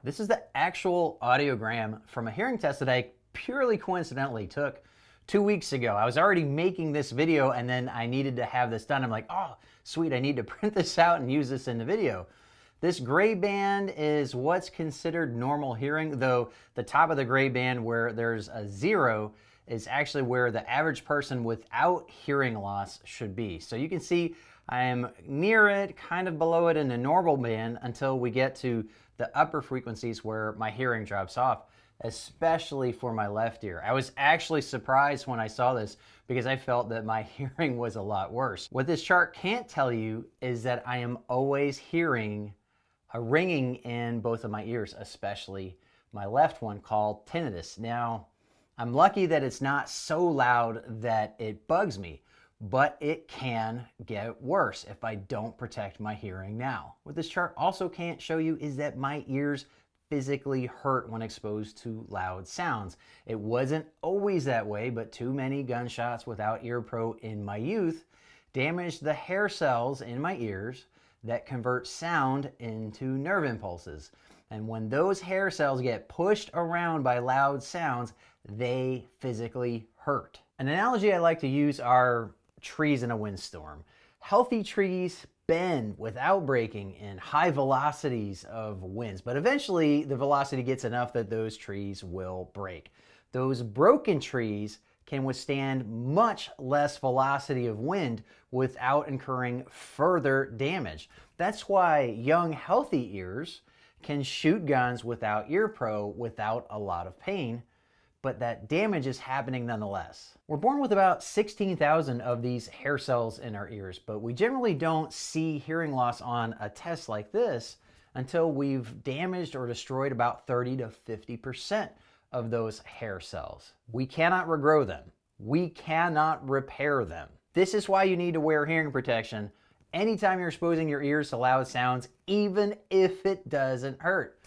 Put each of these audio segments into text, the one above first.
This is the actual audiogram from a hearing test that I purely coincidentally took 2 weeks ago. I was already making this video and then I needed to have this done. I'm like, oh, sweet, I need to print this out and use this in the video. This gray band is what's considered normal hearing, though the top of the gray band where there's a 0 is actually where the average person without hearing loss should be. So you can see I am near it, kind of below it in the normal band until we get to the upper frequencies where my hearing drops off, especially for my left ear. I was actually surprised when I saw this because I felt that my hearing was a lot worse. What this chart can't tell you is that I am always hearing a ringing in both of my ears, especially my left one called tinnitus. Now, I'm lucky that it's not so loud that it bugs me, but it can get worse if I don't protect my hearing now. What this chart also can't show you is that my ears physically hurt when exposed to loud sounds. It wasn't always that way, but too many gunshots without ear pro in my youth damaged the hair cells in my ears that convert sound into nerve impulses. And when those hair cells get pushed around by loud sounds, they physically hurt. An analogy I like to use are trees in a windstorm. Healthy trees bend without breaking in high velocities of winds, but eventually the velocity gets enough that those trees will break. Those broken trees can withstand much less velocity of wind without incurring further damage. That's why young, healthy ears can shoot guns without ear pro without a lot of pain, but that damage is happening nonetheless. We're born with about 16,000 of these hair cells in our ears, but we generally don't see hearing loss on a test like this until we've damaged or destroyed about 30 to 50% of those hair cells. We cannot regrow them. We cannot repair them. This is why you need to wear hearing protection anytime you're exposing your ears to loud sounds, even if it doesn't hurt.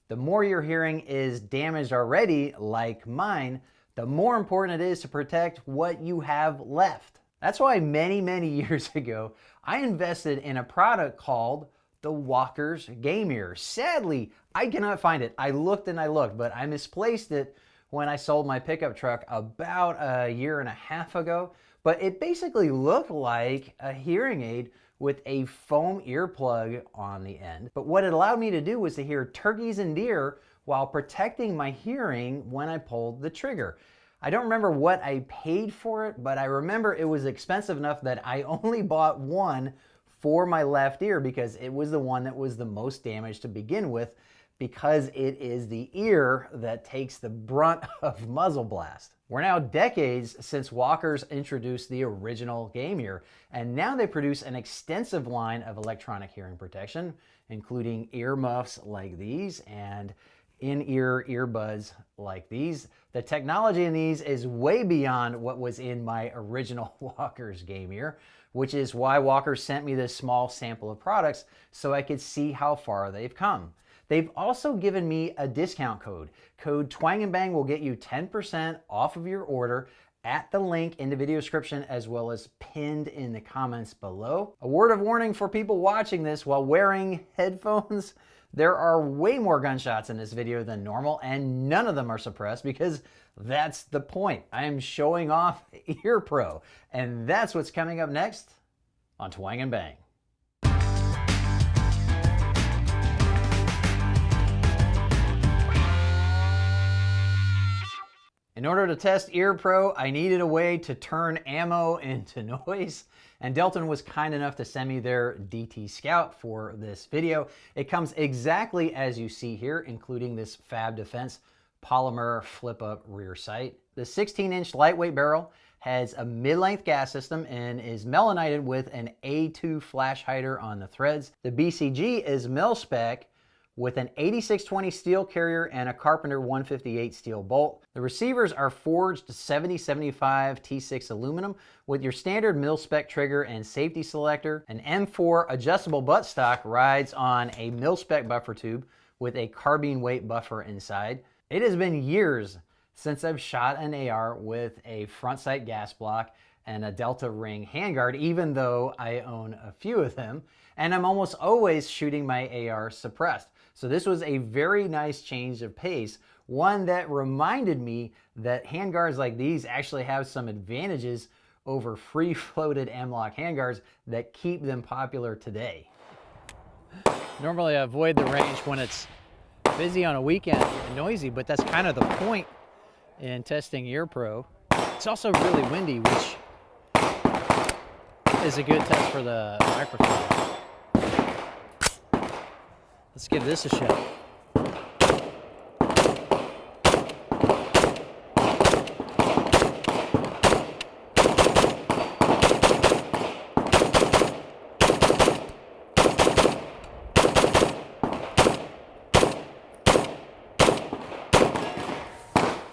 The more your hearing is damaged already, like mine, the more important it is to protect what you have left. That's why many years ago, I invested in a product called the Walker's Game Ear. Sadly, I cannot find it. I looked and I looked, but I misplaced it when I sold my pickup truck about a year and a half ago. But it basically looked like a hearing aid with a foam earplug on the end. But what it allowed me to do was to hear turkeys and deer while protecting my hearing when I pulled the trigger. I don't remember what I paid for it, but I remember it was expensive enough that I only bought one for my left ear because it was the one that was the most damaged to begin with, because it is the ear that takes the brunt of muzzle blast. We're now decades since Walker's introduced the original Game Ear, and now they produce an extensive line of electronic hearing protection, including earmuffs like these and in-ear earbuds like these. The technology in these is way beyond what was in my original Walker's Game Ear, which is why Walker sent me this small sample of products so I could see how far they've come. They've also given me a discount code. Code TWANGnBANG will get you 10% off of your order at the link in the video description, as well as pinned in the comments below. A word of warning for people watching this while wearing headphones: there are way more gunshots in this video than normal, and none of them are suppressed because that's the point. I am showing off ear pro, and that's what's coming up next on Twang and Bang. In order to test ear pro, I needed a way to turn ammo into noise, and Delton was kind enough to send me their DT Scout for this video. It comes exactly as you see here, including this Fab Defense polymer flip-up rear sight. The 16-inch lightweight barrel has a mid-length gas system and is melanited with an A2 flash hider on the threads. The BCG is mil-spec with an 8620 steel carrier and a Carpenter 158 steel bolt. The receivers are forged 7075 T6 aluminum with your standard mil-spec trigger and safety selector. An M4 adjustable buttstock rides on a mil-spec buffer tube with a carbine weight buffer inside. It has been years since I've shot an AR with a front sight gas block and a Delta Ring handguard, even though I own a few of them, and I'm almost always shooting my AR suppressed. So this was a very nice change of pace, one that reminded me that handguards like these actually have some advantages over free-floated M-LOK handguards that keep them popular today. Normally I avoid the range when it's busy on a weekend and noisy, but that's kind of the point in testing EarPro. It's also really windy, which is a good test for the microphone. Let's give this a shot.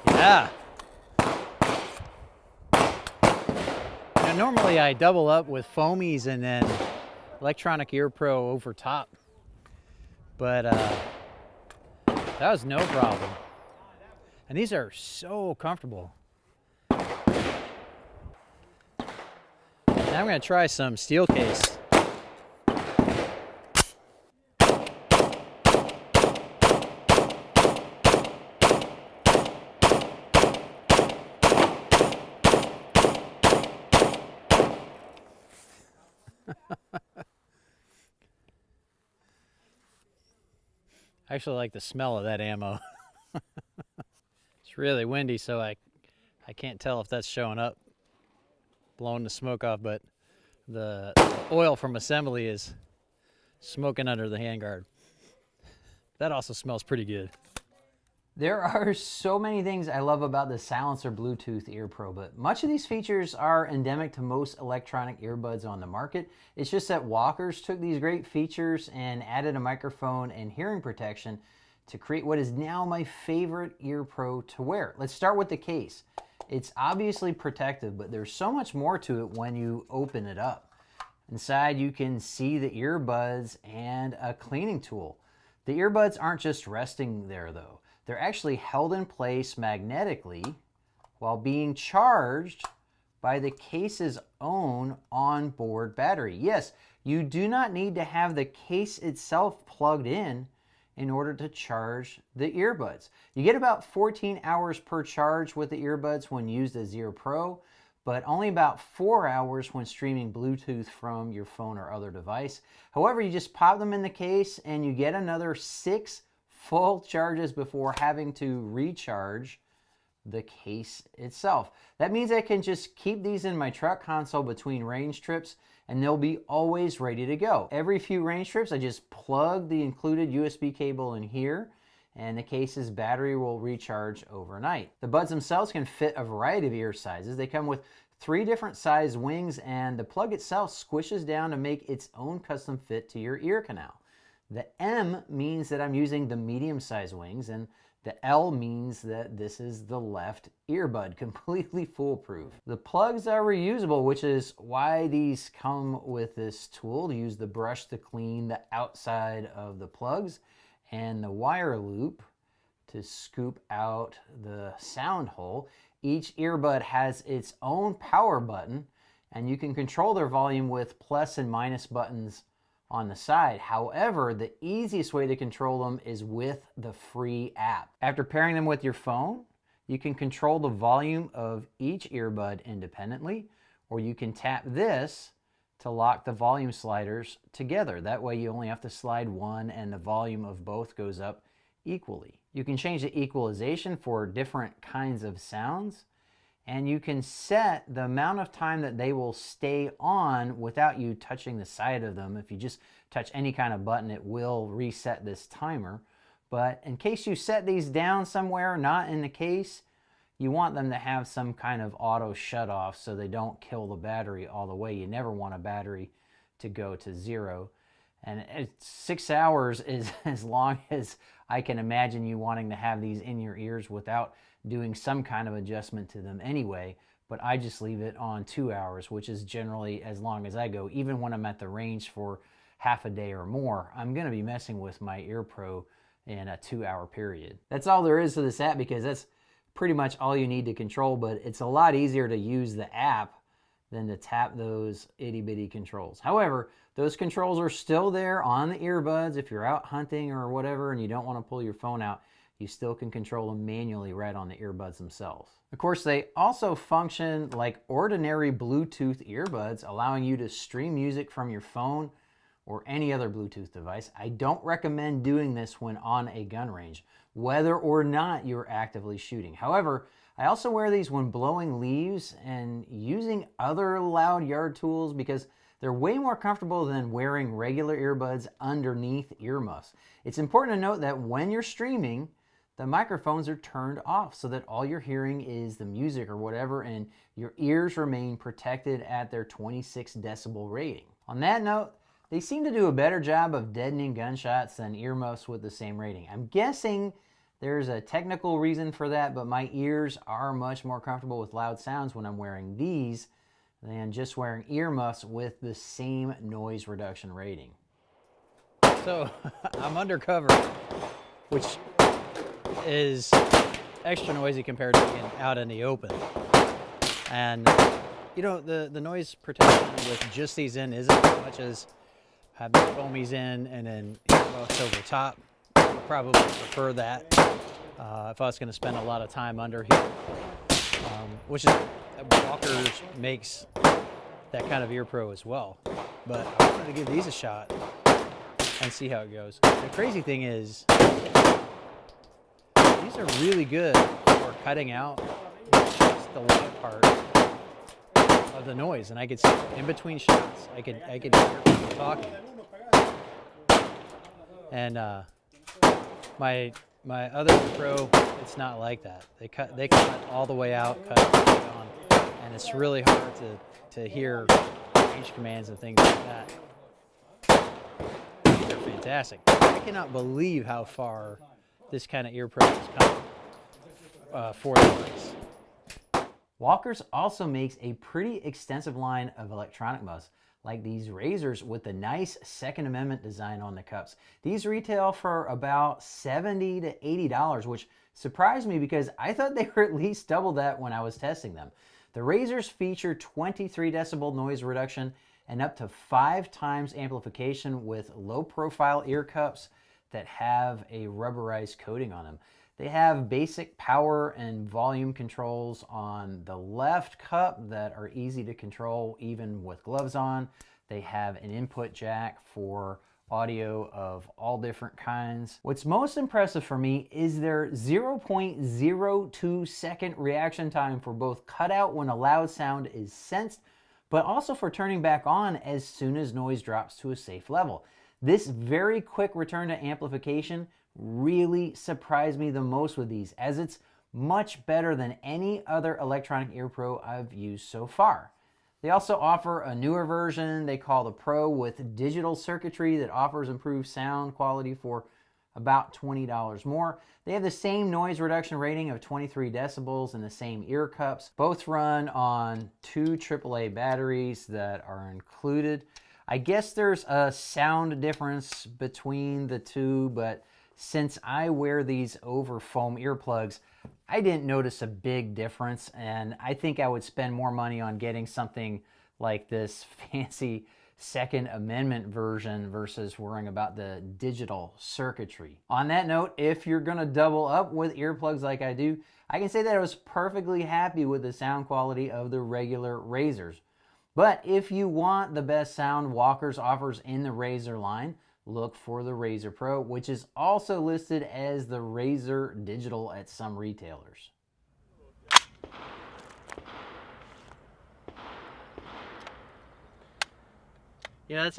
Yeah. Now, normally I double up with foamies and then electronic EarPro over top, but that was no problem. And these are so comfortable. Now I'm going to try some steel case. I actually like the smell of that ammo. It's really windy, so I can't tell if that's showing up, blowing the smoke off, but the oil from assembly is smoking under the handguard. That also smells pretty good. There are so many things I love about the Silencer Bluetooth EarPro, but much of these features are endemic to most electronic earbuds on the market. It's just that Walkers took these great features and added a microphone and hearing protection to create what is now my favorite EarPro to wear. Let's start with the case. It's obviously protective, but there's so much more to it when you open it up. Inside you can see the earbuds and a cleaning tool. The earbuds aren't just resting there though. They're actually held in place magnetically while being charged by the case's own onboard battery. Yes, you do not need to have the case itself plugged in order to charge the earbuds. You get about 14 hours per charge with the earbuds when used as EarPro, but only about 4 hours when streaming Bluetooth from your phone or other device. However, you just pop them in the case and you get another 6 full charges before having to recharge the case itself. That means I can just keep these in my truck console between range trips and they'll be always ready to go. Every few range trips, I just plug the included USB cable in here and the case's battery will recharge overnight. The buds themselves can fit a variety of ear sizes. They come with 3 different size wings and the plug itself squishes down to make its own custom fit to your ear canal. The M means that I'm using the medium size wings and the L means that this is the left earbud, completely foolproof. The plugs are reusable, which is why these come with this tool to use the brush to clean the outside of the plugs and the wire loop to scoop out the sound hole. Each earbud has its own power button and you can control their volume with plus and minus buttons on the side. However, the easiest way to control them is with the free app. After pairing them with your phone, you can control the volume of each earbud independently, or you can tap this to lock the volume sliders together. That way you only have to slide one and the volume of both goes up equally. You can change the equalization for different kinds of sounds, and you can set the amount of time that they will stay on without you touching the side of them. If you just touch any kind of button, it will reset this timer. But in case you set these down somewhere, not in the case, you want them to have some kind of auto shut off so they don't kill the battery all the way. You never want a battery to go to 0. And 6 hours is as long as I can imagine you wanting to have these in your ears without doing some kind of adjustment to them anyway. But I just leave it on 2 hours, which is generally as long as I go. Even when I'm at the range for half a day or more, I'm going to be messing with my EarPro in a 2-hour period. That's all there is to this app because that's pretty much all you need to control, but it's a lot easier to use the app than to tap those itty bitty controls. However, those controls are still there on the earbuds. If you're out hunting or whatever and you don't want to pull your phone out, you still can control them manually right on the earbuds themselves. Of course, they also function like ordinary Bluetooth earbuds, allowing you to stream music from your phone or any other Bluetooth device. I don't recommend doing this when on a gun range, whether or not you're actively shooting. However, I also wear these when blowing leaves and using other loud yard tools because they're way more comfortable than wearing regular earbuds underneath earmuffs. It's important to note that when you're streaming, the microphones are turned off so that all you're hearing is the music or whatever, and your ears remain protected at their 26 decibel rating. On that note, they seem to do a better job of deadening gunshots than earmuffs with the same rating. I'm guessing there's a technical reason for that, but my ears are much more comfortable with loud sounds when I'm wearing these than just wearing earmuffs with the same noise reduction rating. So I'm undercover, which is extra noisy compared to being out in the open. And you know, the noise protection with just these in isn't as much as having foamies in and then earmuffs over top. I would probably prefer that if I was going to spend a lot of time under here, which is Walker's makes that kind of ear pro as well. But I wanted to give these a shot and see how it goes. The crazy thing is, these are really good for cutting out just the loud part of the noise, and I could see in between shots, I could hear people talking. And my other pro, it's not like that. They cut all the way out, cut all the way on, and it's really hard to hear range commands and things like that. These are fantastic. I cannot believe how far this kind of ear pro has come for the price. Walker's also makes a pretty extensive line of electronic muffs, like these razors with the nice Second Amendment design on the cups. These retail for about $70 to $80, which surprised me because I thought they were at least double that when I was testing them. The razors feature 23 decibel noise reduction and up to 5 times amplification with low profile ear cups that have a rubberized coating on them. They have basic power and volume controls on the left cup that are easy to control even with gloves on. They have an input jack for audio of all different kinds. What's most impressive for me is their 0.02 second reaction time for both cutout when a loud sound is sensed, but also for turning back on as soon as noise drops to a safe level. This very quick return to amplification really surprised me the most with these, as it's much better than any other electronic ear pro I've used so far. They also offer a newer version they call the Pro with digital circuitry that offers improved sound quality for about $20 more. They have the same noise reduction rating of 23 decibels and the same ear cups. Both run on 2 AAA batteries that are included. I guess there's a sound difference between the two, but since I wear these over foam earplugs, I didn't notice a big difference, and I think I would spend more money on getting something like this fancy Second Amendment version versus worrying about the digital circuitry. On that note, if you're going to double up with earplugs like I do, I can say that I was perfectly happy with the sound quality of the regular razors. But if you want the best sound Walker's offers in the razor line, look for the Razor Pro, which is also listed as the Razor Digital at some retailers. You know,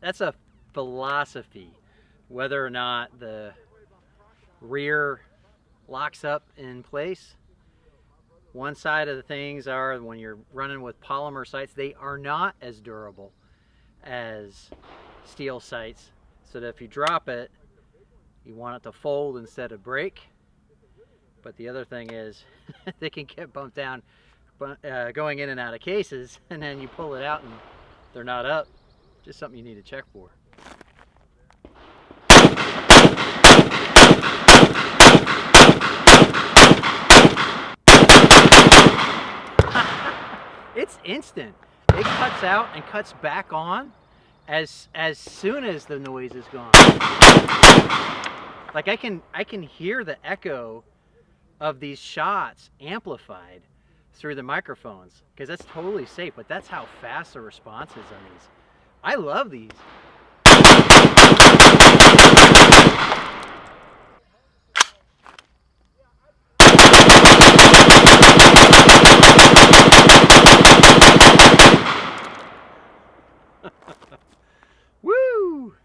that's a philosophy, whether or not the rear locks up in place. One side of the things are when you're running with polymer sights, they are not as durable as steel sights. So that if you drop it, you want it to fold instead of break. But the other thing is, they can get bumped down going in and out of cases, and then you pull it out and they're not up. Just something you need to check for. It's instant. it cuts out and cuts back on as soon as the noise is gone. Like I can hear the echo of these shots amplified through the microphones, because that's totally safe, but that's how fast the response is on these. I love these. Woo!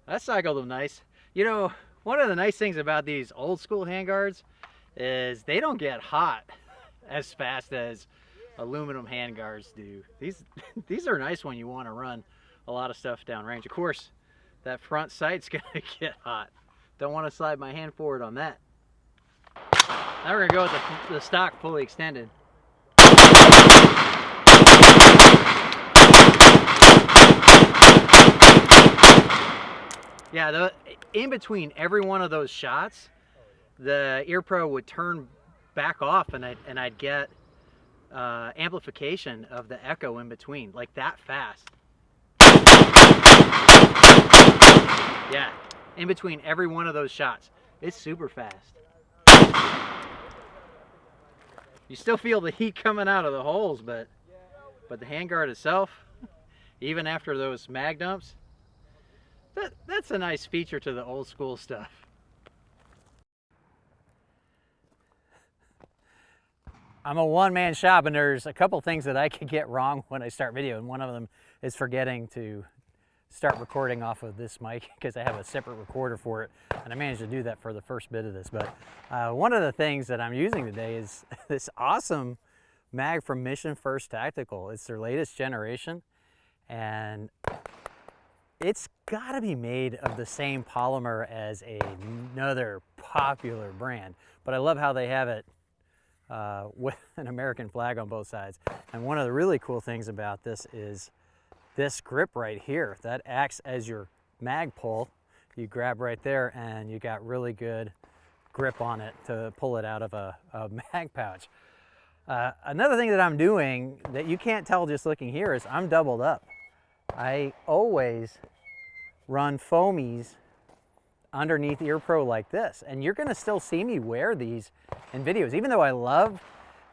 That cycled them nice. You know, one of the nice things about these old school handguards is they don't get hot as fast as aluminum handguards do. These are nice when you want to run a lot of stuff downrange. Of course, that front sight's gonna get hot. Don't want to slide my hand forward on that. Now we're gonna go with the stock fully extended. Yeah, in between every one of those shots, the Ear Pro would turn back off, and I'd get amplification of the echo in between, like that fast. Yeah, in between every one of those shots, it's super fast. You still feel the heat coming out of the holes, but the handguard itself, even after those mag dumps, that's a nice feature to the old school stuff. I'm a one-man shop, and there's a couple things that I could get wrong when I start video, and one of them is forgetting to start recording off of this mic, because I have a separate recorder for it, and I managed to do that for the first bit of this. But one of the things that I'm using today is this awesome mag from Mission First Tactical. It's their latest generation, and it's got to be made of the same polymer as another popular brand, but I love how they have it with an American flag on both sides. And one of the really cool things about this is this grip right here that acts as your mag pull. You grab right there and you got really good grip on it to pull it out of a mag pouch. Another thing that I'm doing that you can't tell just looking here is I'm doubled up. I always run foamies underneath Ear Pro like this, and you're gonna still see me wear these in videos. Even though I love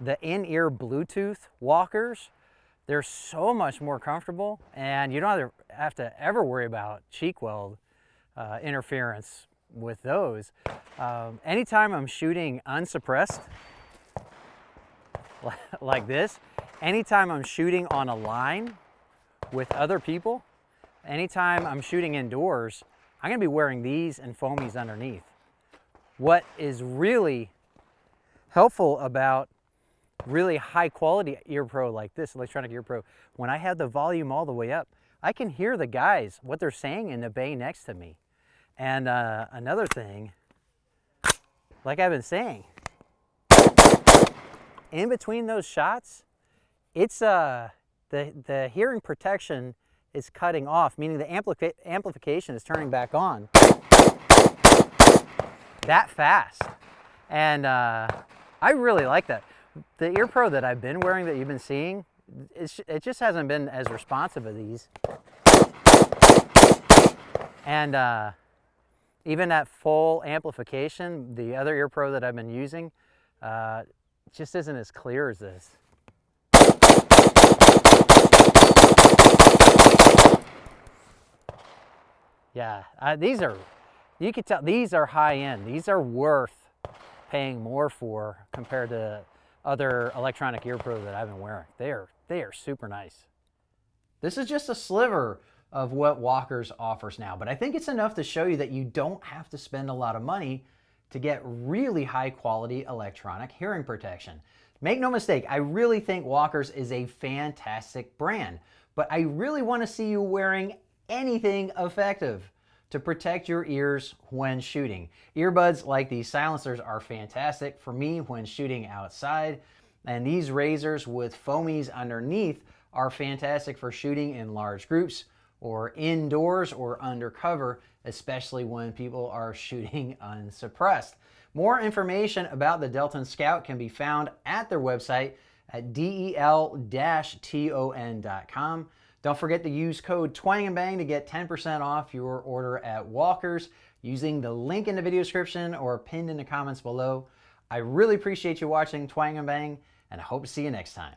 the in-ear Bluetooth walkers, they're so much more comfortable, and you don't have to ever worry about cheek weld interference with those. Anytime I'm shooting unsuppressed like this, anytime I'm shooting on a line with other people, anytime I'm shooting indoors, I'm gonna be wearing these and foamies underneath. What is really helpful about really high quality Ear Pro like this, electronic Ear Pro, when I have the volume all the way up, I can hear the guys, what they're saying in the bay next to me. And another thing, like I've been saying, in between those shots, it's the hearing protection is cutting off, meaning the amplification is turning back on that fast. And I really like that. The Ear Pro that I've been wearing that you've been seeing, it just hasn't been as responsive as these. And even at full amplification, the other Ear Pro that I've been using just isn't as clear as this. Yeah, these are, you can tell, these are high end. These are worth paying more for compared to other electronic Ear Pro that I've been wearing. They are super nice. This is just a sliver of what Walkers offers now, but I think it's enough to show you that you don't have to spend a lot of money to get really high quality electronic hearing protection. Make no mistake, I really think Walkers is a fantastic brand, but I really want to see you wearing anything effective to protect your ears when shooting. Earbuds like these silencers are fantastic for me when shooting outside, and these razors with foamies underneath are fantastic for shooting in large groups or indoors or undercover, especially when people are shooting unsuppressed. More information about the Delton Scout can be found at their website at del-ton.com. Don't forget to use code TWANGnBANG to get 10% off your order at Walker's using the link in the video description or pinned in the comments below. I really appreciate you watching Twang and Bang, and I hope to see you next time.